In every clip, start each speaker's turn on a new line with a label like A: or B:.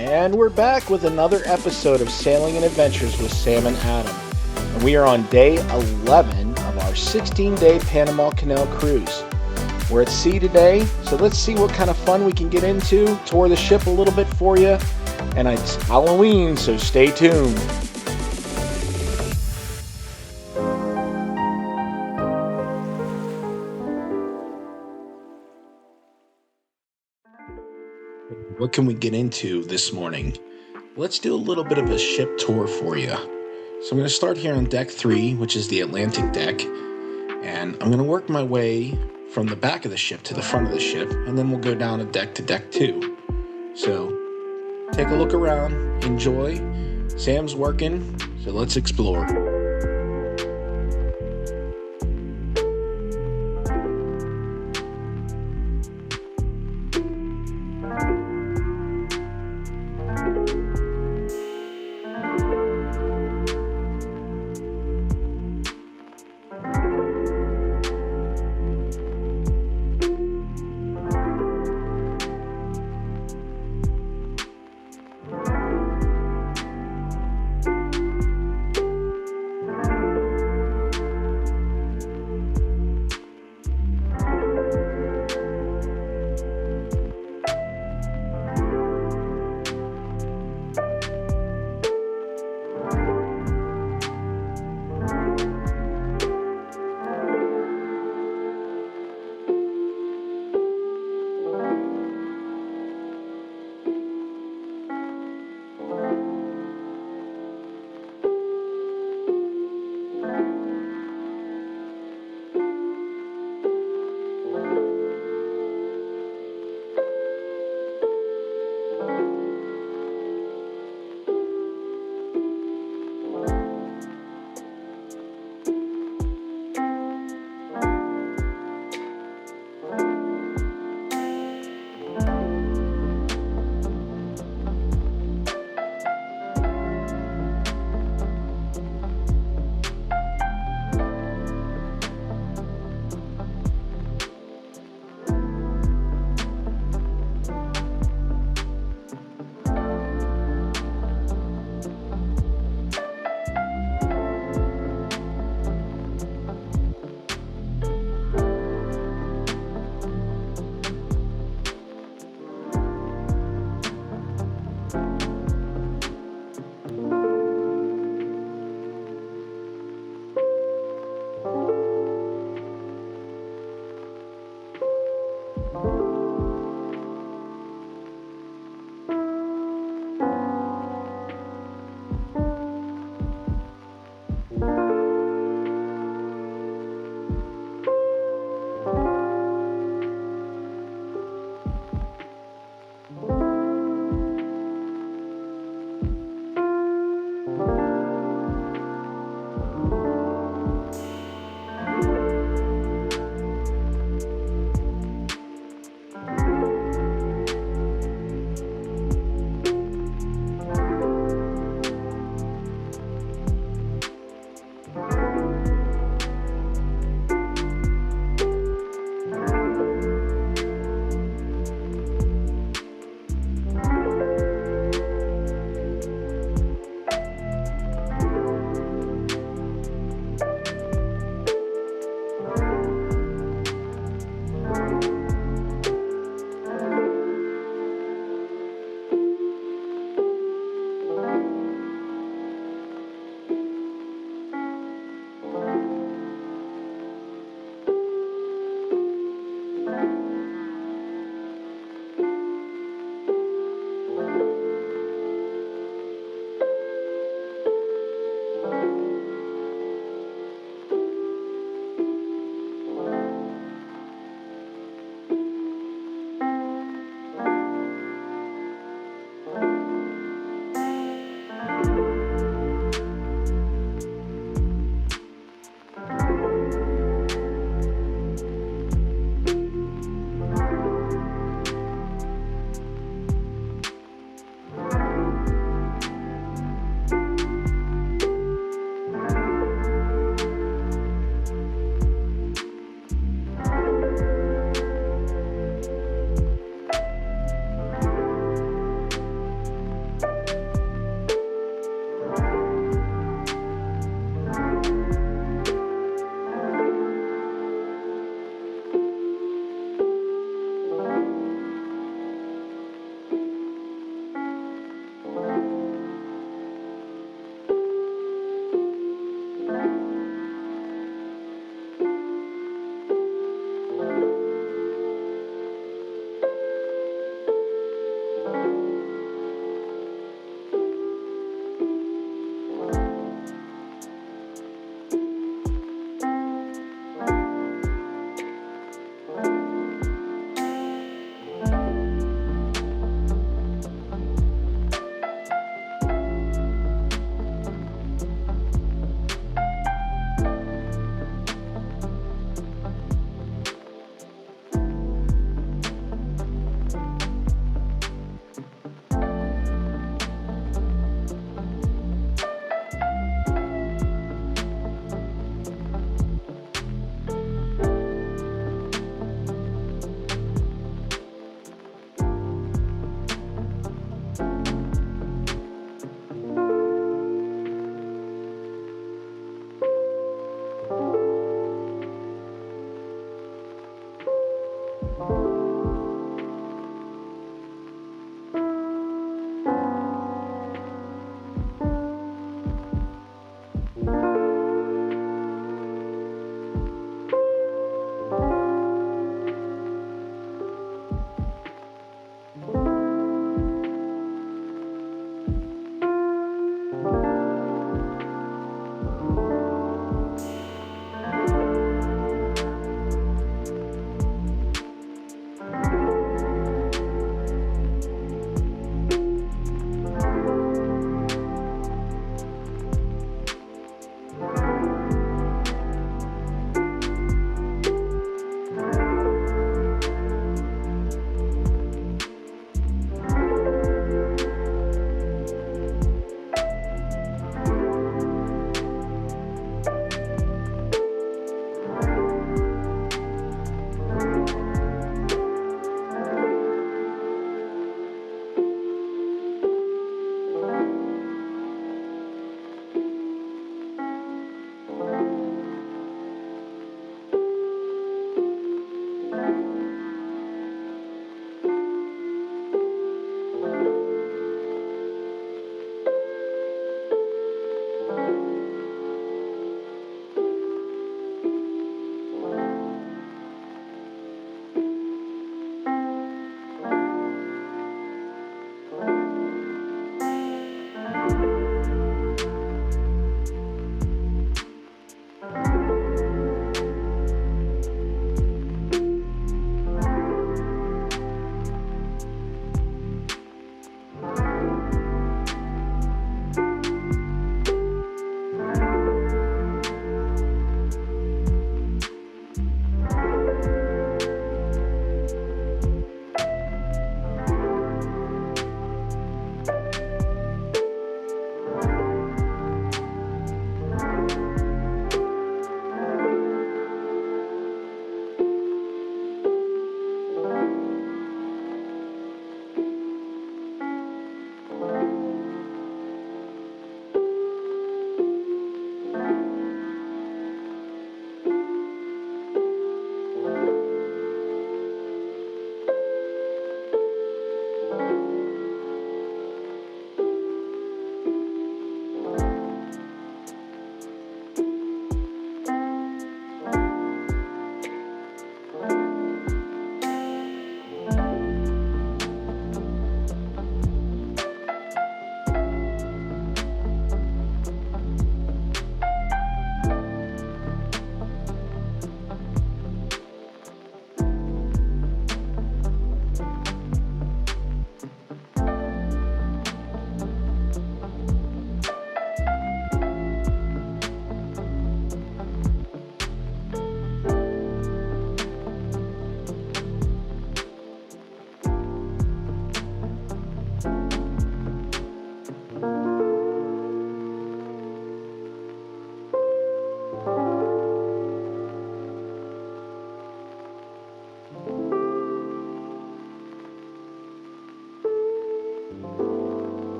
A: And we're back with another episode of Sailing and Adventures with Sam and Adam. And we are on day 11 of our 16-day Panama Canal cruise. We're at sea today, so let's see what kind of fun we can get into, tour the ship a little bit for you. And it's Halloween, so stay tuned. What can we get into this morning? Let's do a little bit of a ship tour for you. So I'm going to start here on deck 3, which is the Atlantic deck. And I'm going to work my way from the back of the ship to the front of the ship, and then we'll go down a deck to deck 2. So take a look around, enjoy. Sam's working, so let's explore.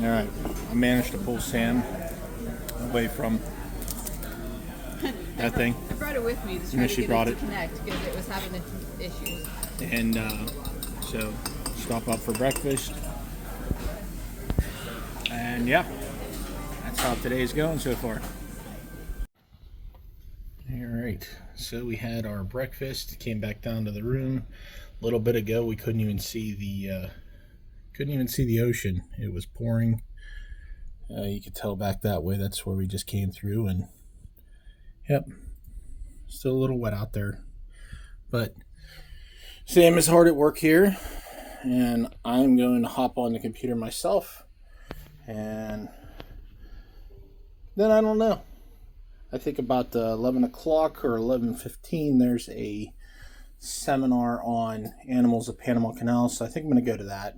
A: Alright, I managed to pull Sam away from that thing.
B: I brought it with me to try to get it to connect because it was having issues.
A: And so, stop up for breakfast. And yeah, that's how today's going so far. Alright, so we had our breakfast, came back down to the room. A little bit ago we couldn't even see the ocean. It was pouring. You could tell back that way. That's where we just came through, and yep, still a little wet out there. But Sam is hard at work here, and I'm going to hop on the computer myself, and then I don't know. I think about 11 o'clock or 11:15, there's a seminar on animals of Panama Canal, so I think I'm going to go to that.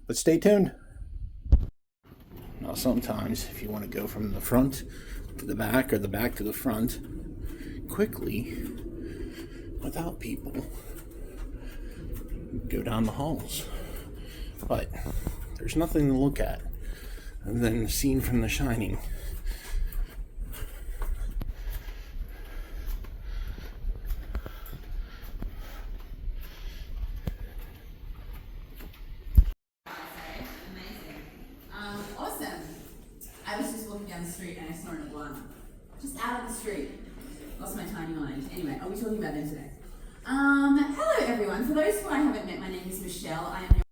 A: But stay tuned. Now sometimes if you want to go from the front to the back or the back to the front quickly without people, go down the halls. But there's nothing to look at other than the scene from The Shining.
B: Awesome. I was just walking down the street and I saw an iguana. Just out on the street. Lost my tiny mind. Anyway, are we talking about them today? Hello everyone. For those who I haven't met, my name is Michelle. I am your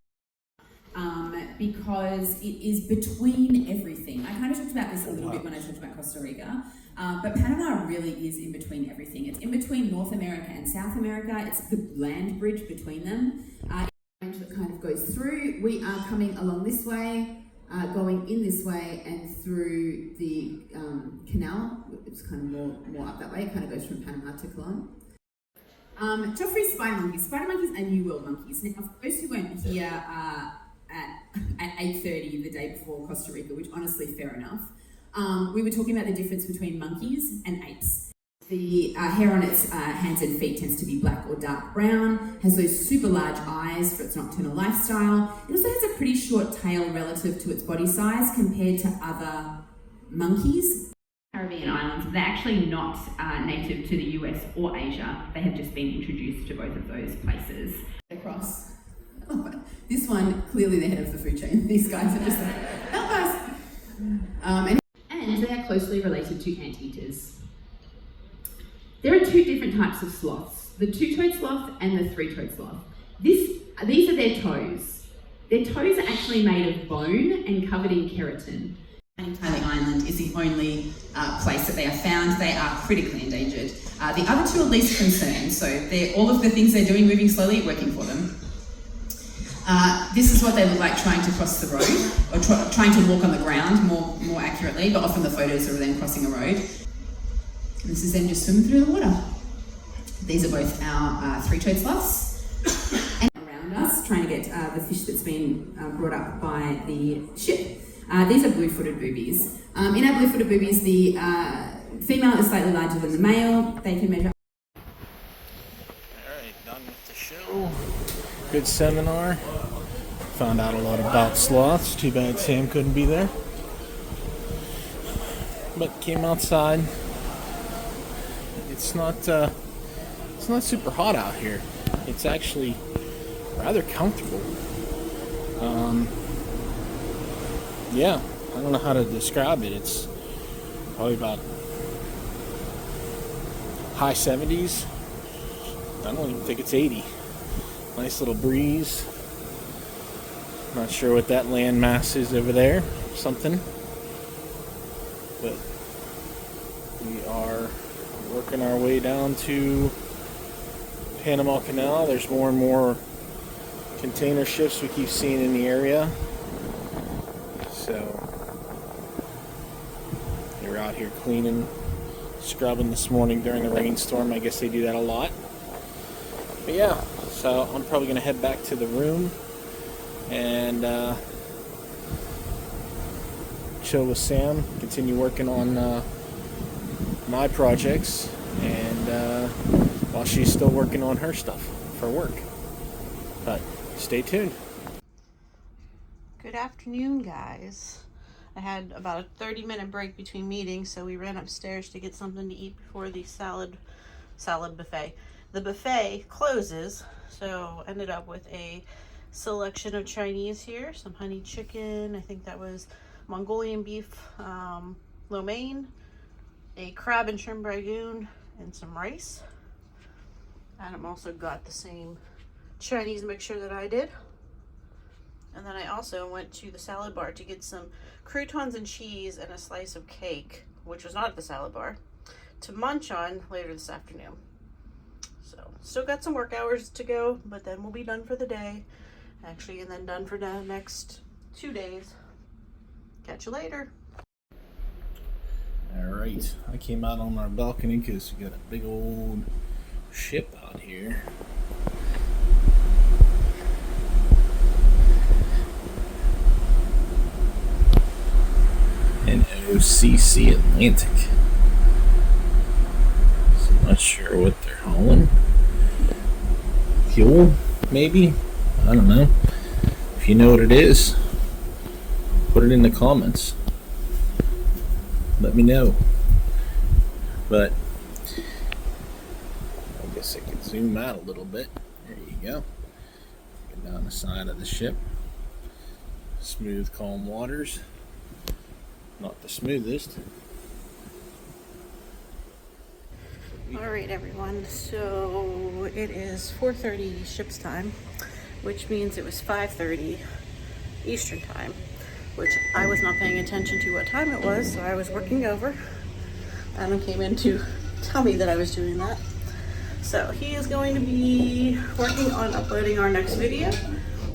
B: because it is between everything. I kind of talked about this a little bit when I talked about Costa Rica, but Panama really is in between everything. It's in between North America and South America. It's the land bridge between them. That kind of goes through. We are coming along this way, going in this way and through the canal. It's kind of more up that way. It kind of goes from Panama to Colon. Joffrey's spider monkeys. Spider monkeys are New World monkeys. Now, for those who weren't here at 8:30 the day before Costa Rica, which honestly, fair enough, we were talking about the difference between monkeys and apes. The hair on its hands and feet tends to be black or dark brown, has those super large eyes for its nocturnal lifestyle. It also has a pretty short tail relative to its body size compared to other monkeys. Caribbean islands, they're actually not native to the US or Asia. They have just been introduced to both of those places. Across. This one, clearly the head of the food chain. These guys are just like, help us! And they are closely related to anteaters. There are two different types of sloths, the two-toed sloth and the three-toed sloth. These are their toes. Their toes are actually made of bone and covered in keratin. Tiny Island is the only place that they are found. They are critically endangered. The other two are least concerned, so all of the things they're doing moving slowly, working for them. This is what they look like trying to cross the road, or trying to walk on the ground more accurately, but often the photos are them crossing a road. And this is them just swimming through the water. These are both our three-toed sloths. And around us, trying to get the fish that's been brought up by the ship. These are blue-footed boobies. In our blue-footed boobies, the female is slightly larger than the male. They can measure.
A: Alright, done with the show. Good seminar. Found out a lot about sloths. Too bad Sam couldn't be there. But came outside. It's not super hot out here. It's actually rather comfortable. Yeah, I don't know how to describe it. It's probably about high 70s. I don't even think it's 80. Nice little breeze. Not sure what that land mass is over there. Something. But we are working our way down to Panama Canal. There's more and more container ships we keep seeing in the area. So they were out here cleaning, scrubbing this morning during the rainstorm. I guess they do that a lot. But yeah, so I'm probably going to head back to the room and chill with Sam, continue working on my projects, and while she's still working on her stuff for work. But stay tuned.
C: Good afternoon, guys. I had about a 30-minute break between meetings, so we ran upstairs to get something to eat before the salad buffet. The buffet closes, so ended up with a selection of Chinese here. Some honey chicken, I think that was Mongolian beef lo mein, a crab and shrimp ragoon, and some rice. Adam also got the same Chinese mixture that I did. And then I also went to the salad bar to get some croutons and cheese and a slice of cake, which was not at the salad bar, to munch on later this afternoon. So still got some work hours to go, but then we'll be done for the day, actually, and then done for the next 2 days. Catch you later.
A: All right, I came out on our balcony because we got a big old ship out here. OCC Atlantic. So I'm not sure what they're hauling. Fuel, maybe? I don't know. If you know what it is, put it in the comments. Let me know. But I guess I could zoom out a little bit. There you go. Get down the side of the ship. Smooth, calm waters. Not the smoothest.
C: Alright everyone, so it is 4:30 ship's time, which means it was 5:30 Eastern time, which I was not paying attention to what time it was, so I was working over. Adam came in to tell me that I was doing that. So he is going to be working on uploading our next video,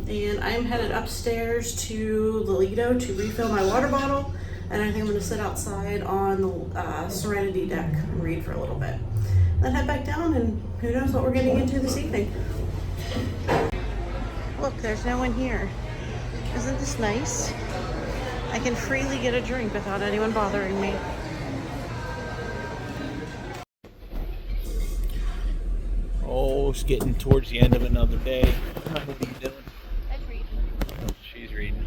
C: and I'm headed upstairs to the Lido to refill my water bottle, and I think I'm going to sit outside on the Serenity Deck and read for a little bit. Then head back down, and who knows what we're getting into this evening. Look, there's no one here. Isn't this nice? I can freely get a drink without anyone bothering me.
A: Oh, it's getting towards the end of another day. What are you doing?
C: I'm reading.
A: Oh, she's reading.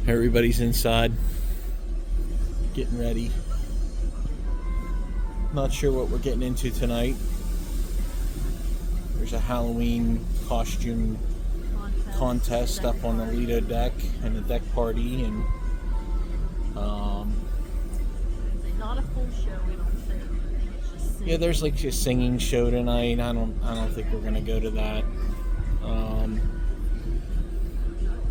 A: Everybody's inside, getting ready. Not sure what we're getting into tonight. There's a Halloween costume contest up on the Lido deck and the deck party, and
C: Not a full show, we don't think. It's just singing.
A: yeah, there's like a singing show tonight. I don't think we're gonna go to that.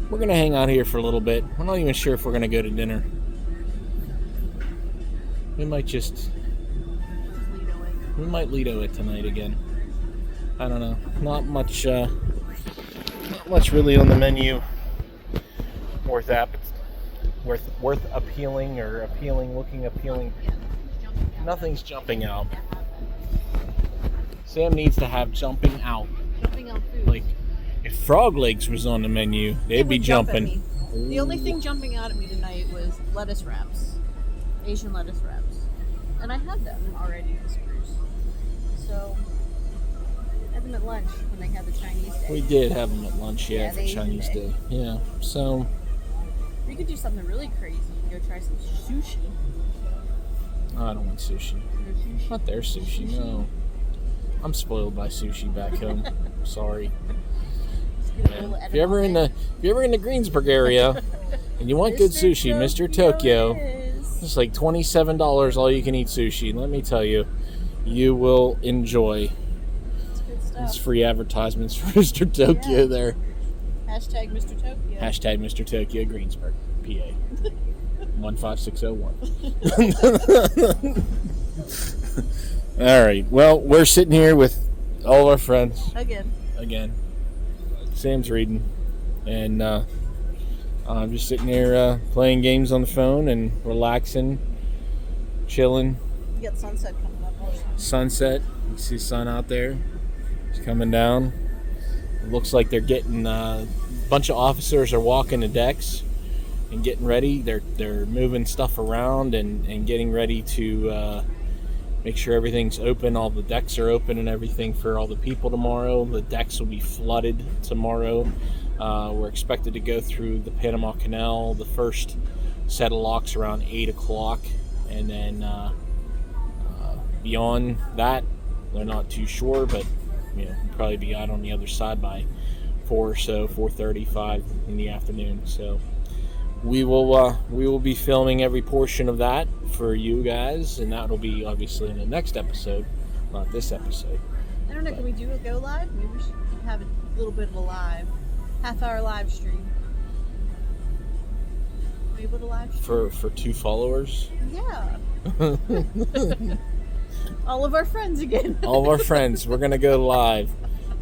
A: We're gonna hang out here for a little bit. We're not even sure if we're gonna go to dinner. We might Lido it tonight again. I don't know. Not much really on the menu worth appealing or looking appealing. Nothing's jumping out. Sam needs to have jumping out.
C: Jumping out food.
A: Like, if frog legs was on the menu, they'd be jumping.
C: The only thing jumping out at me tonight was lettuce wraps. Asian lettuce wraps. And I had them already this cruise. So, I had them at lunch when they had the Chinese day.
A: We did have them at lunch,
C: Yeah,
A: for
C: the Asian
A: Chinese
C: day.
A: Day. Yeah, so
C: We could do something really crazy and go try some sushi.
A: I don't want sushi.
C: No sushi.
A: Not their sushi, no. I'm spoiled by sushi back home. Sorry.
C: Let's get a little
A: If you're ever in the Greensburg area and you want good sushi, Mr. Tokyo, it's like $27 all you can eat sushi. Let me tell you, you will enjoy.
C: It's good stuff.
A: It's free advertisements for Mr. Tokyo there.
C: Hashtag Mr. Tokyo.
A: Hashtag Mr. Tokyo Greensburg, PA. 15601. All right. Well, we're sitting here with all of our friends again. Sam's reading, and I'm just sitting here playing games on the phone and relaxing, chilling.
C: You got sunset coming up also.
A: Sunset. You see the sun out there. It's coming down. It looks like they're getting a bunch of officers are walking the decks and getting ready. They're moving stuff around and getting ready to make sure everything's open. All the decks are open and everything for all the people tomorrow. The decks will be flooded tomorrow. We're expected to go through the Panama Canal, the first set of locks around 8 o'clock, and then beyond that, they're not too sure, but we'll probably be out on the other side by 4 or so, 4:35 in the afternoon. So we will be filming every portion of that for you guys, and that will be obviously in the next episode, not this episode.
C: I don't know, can we do a go live? Maybe we should have a little bit of a half-hour live stream. Are you able to live stream?
A: For 2 followers?
C: Yeah. All of our friends again.
A: All of our friends. We're going to go live.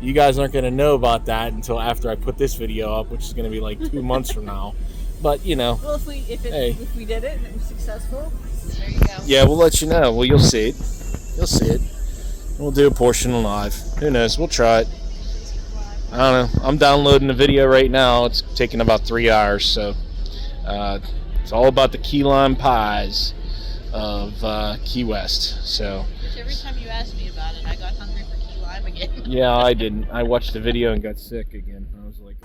A: You guys aren't going to know about that until after I put this video up, which is going to be like 2 months from now. But,
C: Well, if we did it and it was successful, there you go.
A: Yeah, we'll let you know. Well, you'll see it. You'll see it. We'll do a portion live. Who knows? We'll try it. I don't know. I'm downloading the video right now. It's taking about 3 hours, so It's all about the key lime pies of Key West. So.
C: Which every time you asked me about it, I got hungry for key lime again.
A: Yeah, I didn't. I watched the video and got sick again. I was like,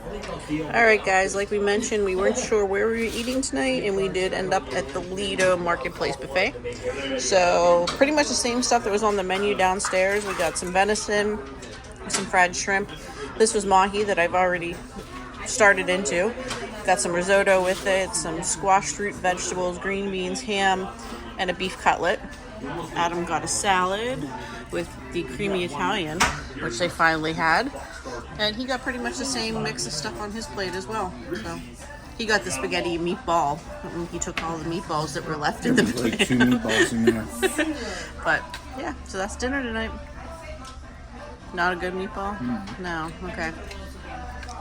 C: Alright guys, like we mentioned, we weren't sure where we were eating tonight, and we did end up at the Lido Marketplace Buffet. So, pretty much the same stuff that was on the menu downstairs. We got some venison, some fried shrimp. This was mahi that I've already started into. Got some risotto with it, some squash root vegetables, green beans, ham, and a beef cutlet. Adam got a salad with the creamy Italian, which they finally had. And he got pretty much the same mix of stuff on his plate as well. So he got the spaghetti meatball. He took all the meatballs that were left in the plate.
A: like 2 meatballs in there.
C: But yeah, so that's dinner tonight. Not a good meatball? No, okay.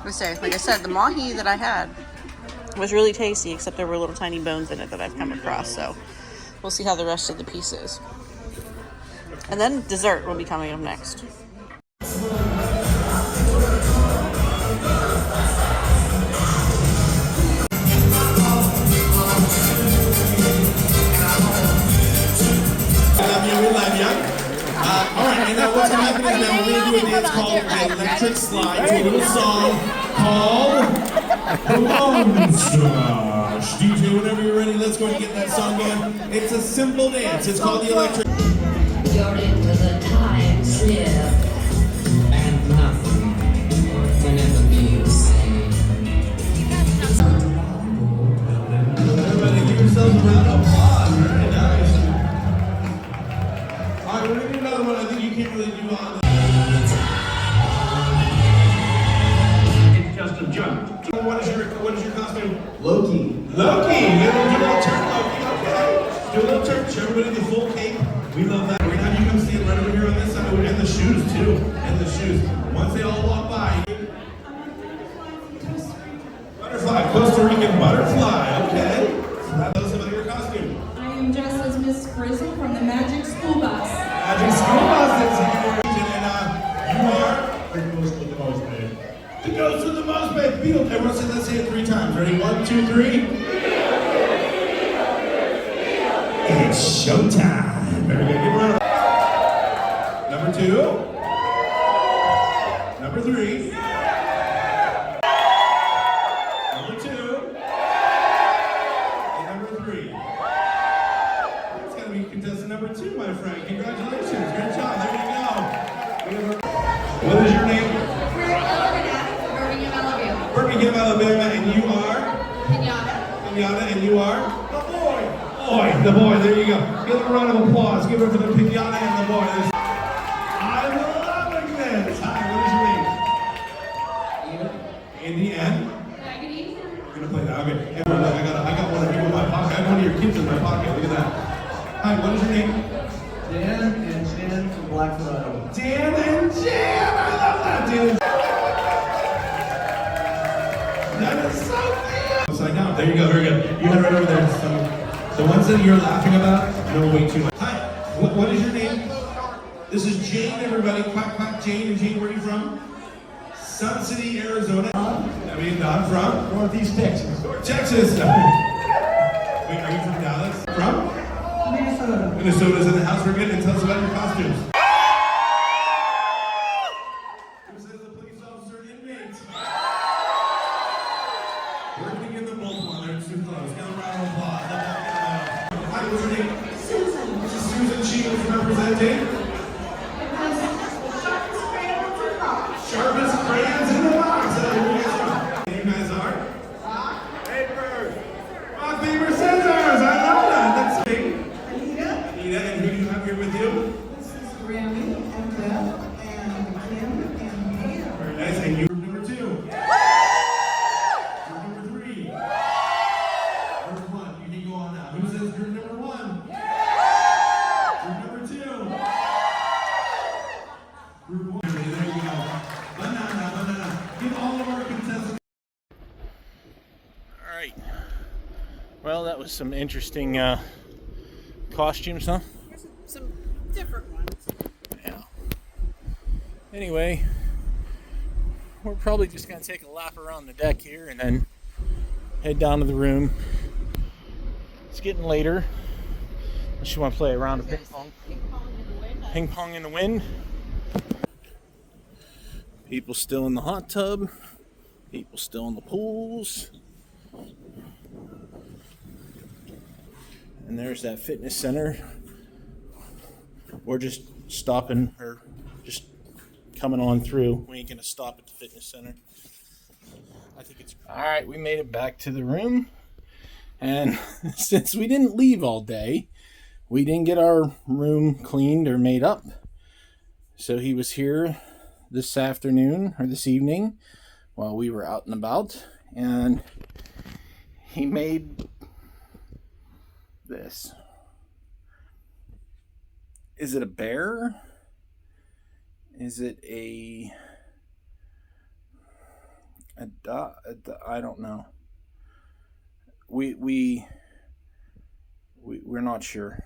C: Like I said, the mahi that I had was really tasty, except there were little tiny bones in it that I've come across. So we'll see how the rest of the piece is. And then dessert will be coming up next.
D: Alright, and now what's going to happen is now we're going to do a dance called the Electric Slide to a little song called The Monster. DJ, whenever you're ready, let's go and get that song going. It's a simple dance. It's called the Electric.
E: You're into the time slip and nothing whenever you sing.
D: Everybody give yourselves a round of applause. Very nice. Alright, we're going to do another one. I think you can't really do on the... It's just a joke. What is your costume? Loki. Loki! You're going to do a little turn, Loki. Okay. Do a little turn. Show everybody the full cape. We love that. We're going to have you come stand right over here on this side. And the shoes, too. And the shoes. Once they all walk by. Butterfly. Costa Rican butterfly. Okay. So that was some of your costume.
F: I am dressed as Miss Frizzle from the Magic School Bus.
D: Magic School Bus is here. And you are? The ghost with the most, babe. The ghost with the most, babe. Beetle. Everyone say, let's say it 3 times. Ready? 1, 2, 3. It's showtime. Very good. Give a round of Number 2. Number 3. Number 2. And number 3. It's going to be contestant number 2, my friend. Congratulations. Good job. There you go. What is your name?
F: Birmingham, Alabama.
D: Birmingham, Alabama. And you are?
F: Pinata.
D: Pinata. And you are? The boy, there you go. Give a round of applause. Give it for the pinata and the boy. I'm loving this. Hi, what is your name? Andy and? We're gonna play that. Okay. Hey, I got one of you in my pocket. I have one of your kids in my pocket. Look at that. Hi, what is your name?
G: Dan and Jan from Blackfoot, Iowa.
D: Dan and Jan. I love that, Dan. That is so good. Upside down. There you go. Very good. You had it right over there. The ones that you're laughing about, no, way too much. Hi, what is your name? This is Jane, everybody. Quack, quack, Jane. And Jane, where are you from? Sun City, Arizona. I mean, not from?
G: Northeast Texas.
D: Texas. Wait, are you from Dallas? From?
G: Minnesota.
D: Minnesota's in the house. We're good. And tell us about your costumes. Who says the police officer inmates? We're going to give them both one. They're too close. Give them a round of applause. Hi, what's your name? Susan. This is Susan. She is representing? Sharpest crayons in the box. You guys are? Rock, paper. Rock, paper, scissors. I love that. That's me. Anita. Anita, and who do you have here with you?
F: This is Grammy and Beth and Kim and Pam.
D: Very nice. And you group number 2. Group number 3. Group 1. You can go on now. Who says group number 1? Group number 2. Group 1. There you go. Banana, banana. Give all of our contestants.
A: all right. Well, that was some interesting costumes, huh?
C: Some different ones.
A: Yeah. Anyway, we're probably just going to take a lap around the deck here and then head down to the room It's getting later. Unless you want to play a round of ping pong. Ping pong in the wind. People still in the hot tub. People still in the pools. And there's that fitness center. We're just stopping, or just coming on through. We ain't gonna stop at the fitness center. I think it's all right. We made it back to the room, and since we didn't leave all day, we didn't get our room cleaned or made up. So he was here this afternoon or this evening while we were out and about, and he made this. Is it a bear? Is it I don't know. We're not sure.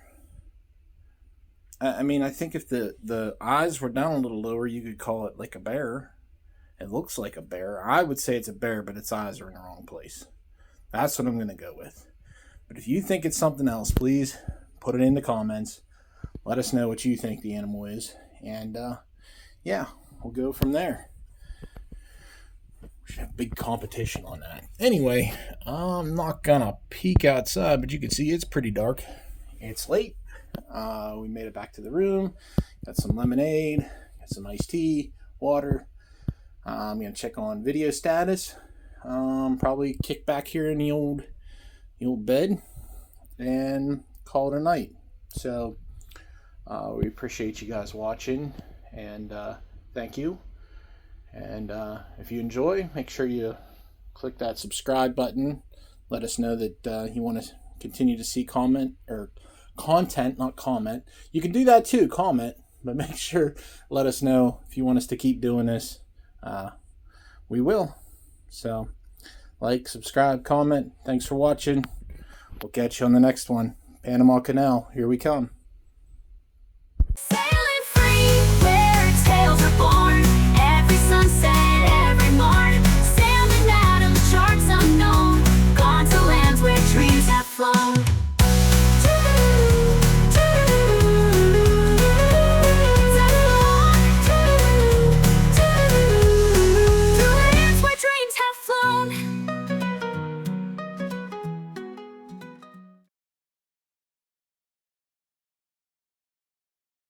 A: I mean, I think if the eyes were down a little lower, you could call it like a bear. It looks like a bear. I would say it's a bear, but its eyes are in the wrong place. That's what I'm going to go with. But if you think it's something else, please put it in the comments. Let us know what you think the animal is. And, yeah, we'll go from there. We should have big competition on that. Anyway, I'm not going to peek outside, but you can see it's pretty dark. It's late. We made it back to the room. Got some lemonade. Got some iced tea. Water. I'm going to check on video status. Probably kick back here in the old bed and call it a night. So we appreciate you guys watching, and thank you. And if you enjoy, make sure you click that subscribe button. Let us know that you want to continue to see content, not comment. You can do that too, comment, but make sure let us know if you want us to keep doing this. We will. So like, subscribe, comment. Thanks for watching. We'll catch you on the next one. Panama Canal, here we come.